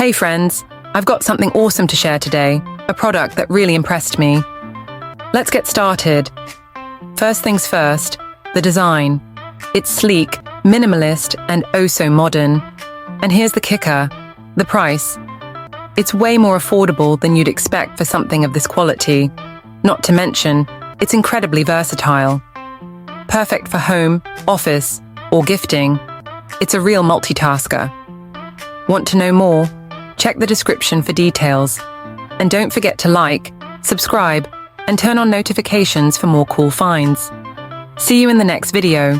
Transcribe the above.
Hey friends, I've got something awesome to share today, a product that really impressed me. Let's get started. First things first, the design. It's sleek, minimalist, and oh so modern. And here's the kicker, the price. It's way more affordable than you'd expect for something of this quality. Not to mention, it's incredibly versatile. Perfect for home, office, or gifting. It's a real multitasker. Want to know more? Check the description for details. And don't forget to like, subscribe, and turn on notifications for more cool finds. See you in the next video.